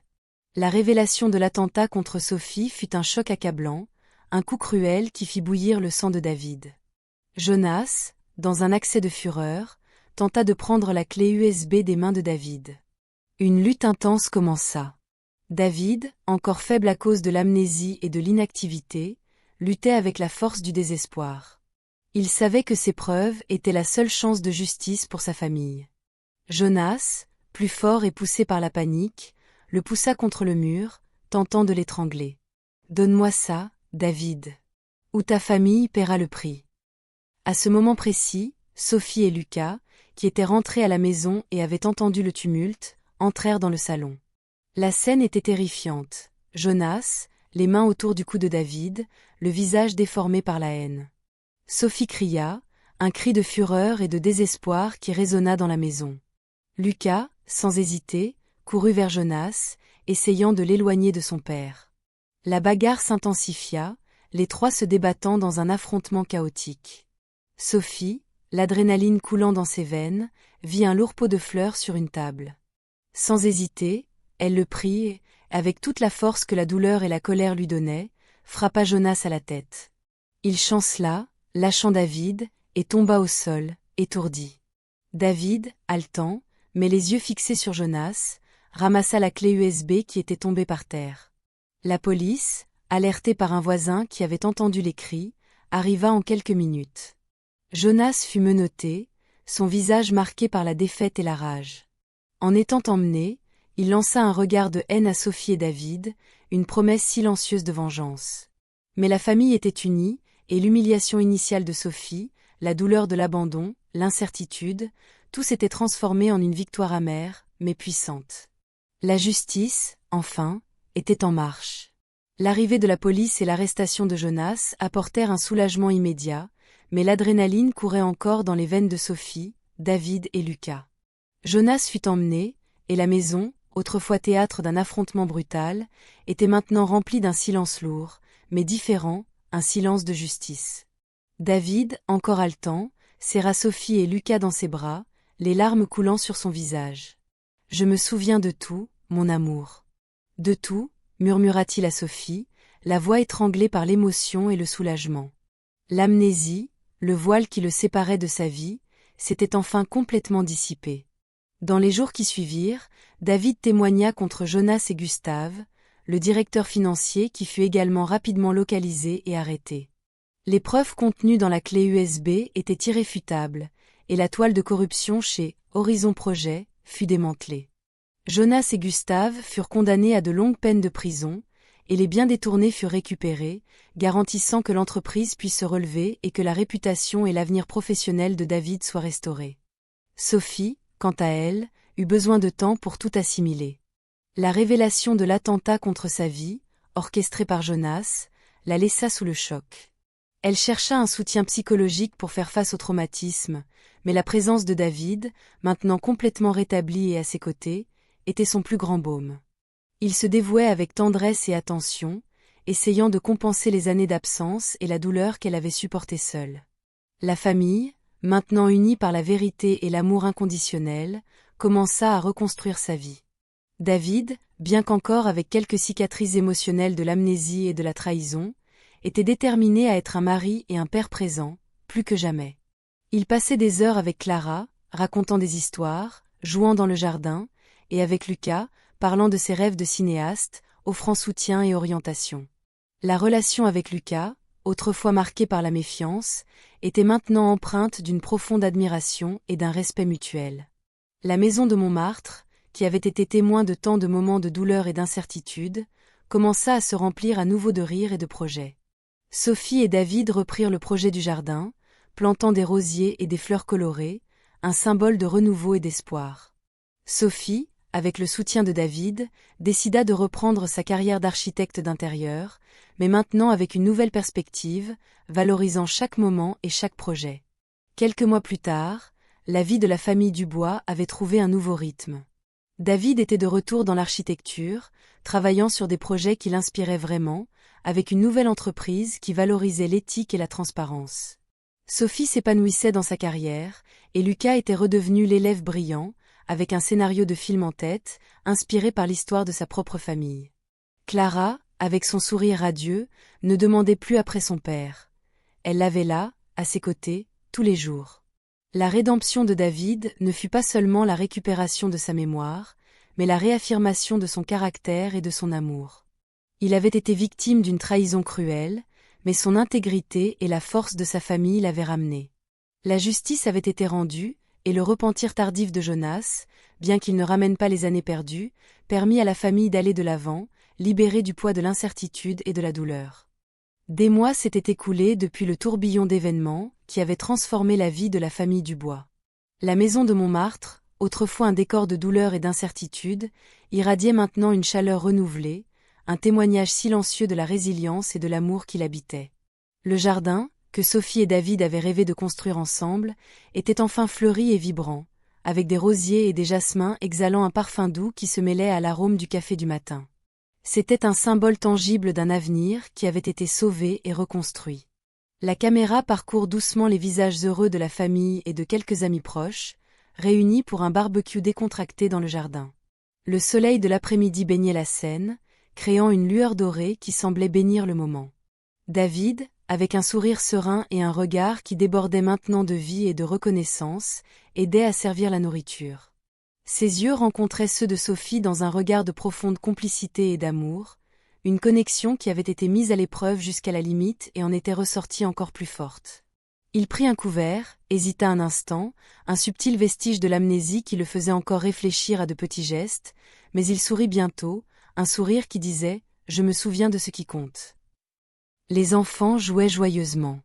La révélation de l'attentat contre Sophie fut un choc accablant, un coup cruel qui fit bouillir le sang de David. Jonas, dans un accès de fureur, tenta de prendre la clé USB des mains de David. Une lutte intense commença. David, encore faible à cause de l'amnésie et de l'inactivité, luttait avec la force du désespoir. Il savait que ces preuves étaient la seule chance de justice pour sa famille. Jonas, plus fort et poussé par la panique, le poussa contre le mur, tentant de l'étrangler. « Donne-moi ça, David. Ou ta famille paiera le prix. » À ce moment précis, Sophie et Lucas, qui étaient rentrés à la maison et avaient entendu le tumulte, entrèrent dans le salon. La scène était terrifiante. Jonas, les mains autour du cou de David, le visage déformé par la haine. Sophie cria, un cri de fureur et de désespoir qui résonna dans la maison. Lucas, sans hésiter, courut vers Jonas, essayant de l'éloigner de son père. La bagarre s'intensifia, les trois se débattant dans un affrontement chaotique. Sophie, l'adrénaline coulant dans ses veines, vit un lourd pot de fleurs sur une table. Sans hésiter, elle le prit et, avec toute la force que la douleur et la colère lui donnaient, frappa Jonas à la tête. Il chancela, lâchant David, et tomba au sol, étourdi. David, haletant, mais les yeux fixés sur Jonas, ramassa la clé USB qui était tombée par terre. La police, alertée par un voisin qui avait entendu les cris, arriva en quelques minutes. Jonas fut menotté, son visage marqué par la défaite et la rage. En étant emmené, il lança un regard de haine à Sophie et David, une promesse silencieuse de vengeance. Mais la famille était unie, et l'humiliation initiale de Sophie, la douleur de l'abandon, l'incertitude, tout s'était transformé en une victoire amère, mais puissante. La justice, enfin, était en marche. L'arrivée de la police et l'arrestation de Jonas apportèrent un soulagement immédiat, mais l'adrénaline courait encore dans les veines de Sophie, David et Lucas. Jonas fut emmené, et la maison, autrefois théâtre d'un affrontement brutal, était maintenant remplie d'un silence lourd, mais différent, un silence de justice. David, encore haletant, serra Sophie et Lucas dans ses bras, les larmes coulant sur son visage. « Je me souviens de tout, mon amour. »« De tout » murmura-t-il à Sophie, la voix étranglée par l'émotion et le soulagement. L'amnésie, le voile qui le séparait de sa vie, s'était enfin complètement dissipé. Dans les jours qui suivirent, David témoigna contre Jonas et Gustave, le directeur financier qui fut également rapidement localisé et arrêté. Les preuves contenues dans la clé USB étaient irréfutables, et la toile de corruption chez Horizon Projet fut démantelée. Jonas et Gustave furent condamnés à de longues peines de prison, et les biens détournés furent récupérés, garantissant que l'entreprise puisse se relever et que la réputation et l'avenir professionnel de David soient restaurés. Sophie, quant à elle, eut besoin de temps pour tout assimiler. La révélation de l'attentat contre sa vie, orchestré par Jonas, la laissa sous le choc. Elle chercha un soutien psychologique pour faire face au traumatisme, mais la présence de David, maintenant complètement rétabli et à ses côtés, était son plus grand baume. Il se dévouait avec tendresse et attention, essayant de compenser les années d'absence et la douleur qu'elle avait supportée seule. La famille, maintenant unie par la vérité et l'amour inconditionnel, commença à reconstruire sa vie. David, bien qu'encore avec quelques cicatrices émotionnelles de l'amnésie et de la trahison, était déterminé à être un mari et un père présent, plus que jamais. Il passait des heures avec Clara, racontant des histoires, jouant dans le jardin, et avec Lucas, parlant de ses rêves de cinéaste, offrant soutien et orientation. La relation avec Lucas, autrefois marquée par la méfiance, était maintenant empreinte d'une profonde admiration et d'un respect mutuel. La maison de Montmartre, qui avait été témoin de tant de moments de douleur et d'incertitude, commença à se remplir à nouveau de rires et de projets. Sophie et David reprirent le projet du jardin, plantant des rosiers et des fleurs colorées, un symbole de renouveau et d'espoir. Sophie, avec le soutien de David, décida de reprendre sa carrière d'architecte d'intérieur, mais maintenant avec une nouvelle perspective, valorisant chaque moment et chaque projet. Quelques mois plus tard, la vie de la famille Dubois avait trouvé un nouveau rythme. David était de retour dans l'architecture, travaillant sur des projets qui l'inspiraient vraiment, avec une nouvelle entreprise qui valorisait l'éthique et la transparence. Sophie s'épanouissait dans sa carrière, et Lucas était redevenu l'élève brillant, avec un scénario de film en tête, inspiré par l'histoire de sa propre famille. Clara, avec son sourire radieux, ne demandait plus après son père. Elle l'avait là, à ses côtés, tous les jours. La rédemption de David ne fut pas seulement la récupération de sa mémoire, mais la réaffirmation de son caractère et de son amour. Il avait été victime d'une trahison cruelle, mais son intégrité et la force de sa famille l'avaient ramené. La justice avait été rendue, et le repentir tardif de Jonas, bien qu'il ne ramène pas les années perdues, permit à la famille d'aller de l'avant, libérée du poids de l'incertitude et de la douleur. Des mois s'étaient écoulés depuis le tourbillon d'événements qui avait transformé la vie de la famille Dubois. La maison de Montmartre, autrefois un décor de douleur et d'incertitude, irradiait maintenant une chaleur renouvelée, un témoignage silencieux de la résilience et de l'amour qui l'habitait. Le jardin, que Sophie et David avaient rêvé de construire ensemble, était enfin fleuri et vibrant, avec des rosiers et des jasmins exhalant un parfum doux qui se mêlait à l'arôme du café du matin. C'était un symbole tangible d'un avenir qui avait été sauvé et reconstruit. La caméra parcourt doucement les visages heureux de la famille et de quelques amis proches, réunis pour un barbecue décontracté dans le jardin. Le soleil de l'après-midi baignait la scène, créant une lueur dorée qui semblait bénir le moment. David, avec un sourire serein et un regard qui débordait maintenant de vie et de reconnaissance, aidait à servir la nourriture. Ses yeux rencontraient ceux de Sophie dans un regard de profonde complicité et d'amour, une connexion qui avait été mise à l'épreuve jusqu'à la limite et en était ressortie encore plus forte. Il prit un couvert, hésita un instant, un subtil vestige de l'amnésie qui le faisait encore réfléchir à de petits gestes, mais il sourit bientôt, un sourire qui disait « Je me souviens de ce qui compte ». Les enfants jouaient joyeusement.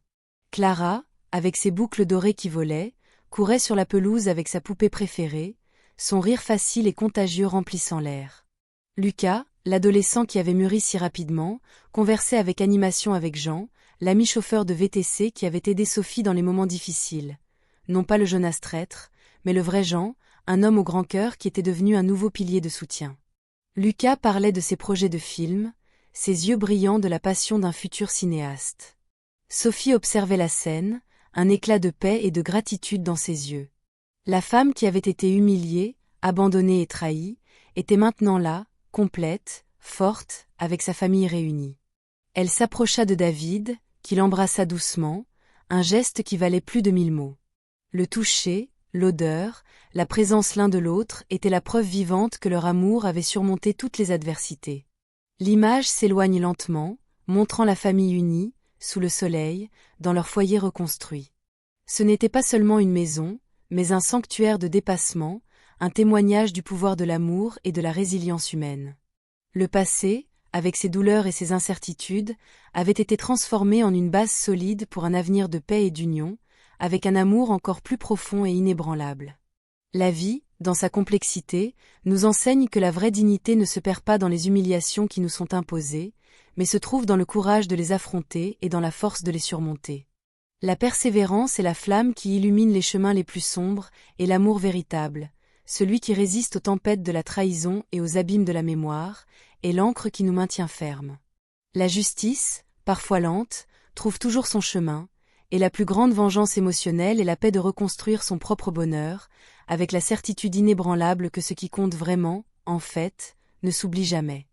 Clara, avec ses boucles dorées qui volaient, courait sur la pelouse avec sa poupée préférée, son rire facile et contagieux remplissant l'air. Lucas, l'adolescent qui avait mûri si rapidement, conversait avec animation avec Jean, l'ami chauffeur de VTC qui avait aidé Sophie dans les moments difficiles. Non pas le Jonas traître, mais le vrai Jean, un homme au grand cœur qui était devenu un nouveau pilier de soutien. Lucas parlait de ses projets de film, ses yeux brillants de la passion d'un futur cinéaste. Sophie observait la scène, un éclat de paix et de gratitude dans ses yeux. La femme qui avait été humiliée, abandonnée et trahie, était maintenant là, complète, forte, avec sa famille réunie. Elle s'approcha de David, qui l'embrassa doucement, un geste qui valait plus de 1000 mots. Le toucher, l'odeur, la présence l'un de l'autre étaient la preuve vivante que leur amour avait surmonté toutes les adversités. L'image s'éloigne lentement, montrant la famille unie, sous le soleil, dans leur foyer reconstruit. Ce n'était pas seulement une maison, mais un sanctuaire de dépassement, un témoignage du pouvoir de l'amour et de la résilience humaine. Le passé, avec ses douleurs et ses incertitudes, avait été transformé en une base solide pour un avenir de paix et d'union, avec un amour encore plus profond et inébranlable. La vie, dans sa complexité, nous enseigne que la vraie dignité ne se perd pas dans les humiliations qui nous sont imposées, mais se trouve dans le courage de les affronter et dans la force de les surmonter. La persévérance est la flamme qui illumine les chemins les plus sombres et l'amour véritable, celui qui résiste aux tempêtes de la trahison et aux abîmes de la mémoire, est l'encre qui nous maintient fermes. La justice, parfois lente, trouve toujours son chemin, et la plus grande vengeance émotionnelle est la paix de reconstruire son propre bonheur, avec la certitude inébranlable que ce qui compte vraiment, en fait, ne s'oublie jamais.